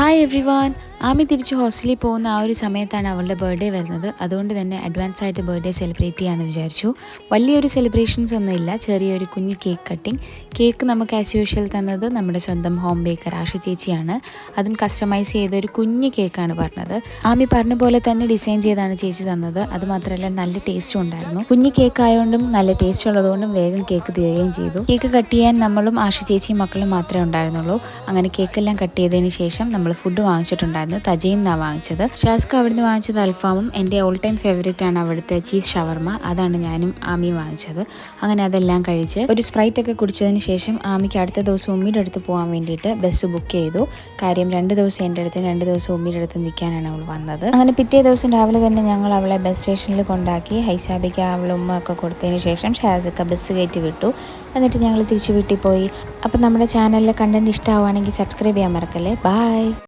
Hi every one. Ami തിരിച്ച് ഹോസ്റ്റലിൽ പോകുന്ന ആ ഒരു സമയത്താണ് അവളുടെ ബർത്ത്ഡേ വരുന്നത്. അതുകൊണ്ട് തന്നെ അഡ്വാൻസ് ആയിട്ട് ബർത്ത്ഡേ സെലിബ്രേറ്റ് ചെയ്യാമെന്ന് വിചാരിച്ചു. വലിയൊരു സെലിബ്രേഷൻസ് ഒന്നുമില്ല, ചെറിയൊരു കുഞ്ഞ് കേക്ക് കട്ടിങ്. കേക്ക് നമുക്ക് ആസ് യൂഷ്വൽ തന്നത് നമ്മുടെ സ്വന്തം ഹോം ബേക്കർ ആഷ ചേച്ചിയാണ്. അതും കസ്റ്റമൈസ് ചെയ്ത ഒരു കുഞ്ഞ് കേക്കാണ് പറഞ്ഞത്. ആമി പറഞ്ഞ പോലെ തന്നെ ഡിസൈൻ ചെയ്താണ് ചേച്ചി തന്നത്. അതുമാത്രമല്ല നല്ല ടേസ്റ്റും ഉണ്ടായിരുന്നു. കുഞ്ഞ് കേക്ക് ആയതുകൊണ്ടും നല്ല ടേസ്റ്റ് ഉള്ളതുകൊണ്ടും വേഗം കേക്ക് തീരുകയും ചെയ്തു. കേക്ക് കട്ട് ചെയ്യാൻ നമ്മളും ആഷ ചേച്ചിയും മക്കളും മാത്രമേ ഉണ്ടായിരുന്നുള്ളൂ. അങ്ങനെ കേക്കെല്ലാം കട്ട് ചെയ്തതിന് ശേഷം നമ്മൾ ഫുഡ് വാങ്ങിച്ചിട്ടുണ്ടായിരുന്നു. തജയിൽ നിന്നാണ് വാങ്ങിച്ചത്. ഷാസ്ക്ക് അവിടുന്ന് വാങ്ങിച്ചത് അൽഫാമും എൻ്റെ ഓൾ ടൈം ഫേവറേറ്റ് ആണ് അവിടുത്തെ ചീസ് ഷവർമ. അതാണ് ഞാനും ആമിയും വാങ്ങിച്ചത്. അങ്ങനെ അതെല്ലാം കഴിച്ച് ഒരു സ്പ്രൈറ്റ് ഒക്കെ കുടിച്ചതിന് ശേഷം ആമിക്ക് അടുത്ത ദിവസം ഉമ്മിയുടെ അടുത്ത് പോകാൻ വേണ്ടിയിട്ട് ബസ് ബുക്ക് ചെയ്തു. കാര്യം 2 ദിവസം എൻ്റെ അടുത്ത് 2 ദിവസം ഉമ്മിയുടെ അടുത്ത് നിൽക്കാനാണ് അവൾ വന്നത്. അങ്ങനെ പിറ്റേ ദിവസം രാവിലെ തന്നെ ഞങ്ങൾ അവളെ ബസ് സ്റ്റേഷനിൽ കൊണ്ടാക്കി ഹൈസാബിക്ക് അവളെ ഉമ്മ ഒക്കെ കൊടുത്തതിന് ശേഷം ഷാസിക്ക ബസ് കയറ്റി വിട്ടു. എന്നിട്ട് ഞങ്ങൾ തിരിച്ച് വീട്ടിൽ പോയി. അപ്പം നമ്മുടെ ചാനലിലെ കണ്ടന്റ് ഇഷ്ടമാവുകയാണെങ്കിൽ സബ്സ്ക്രൈബ് ചെയ്യാൻ മറക്കല്ലേ. ബൈ.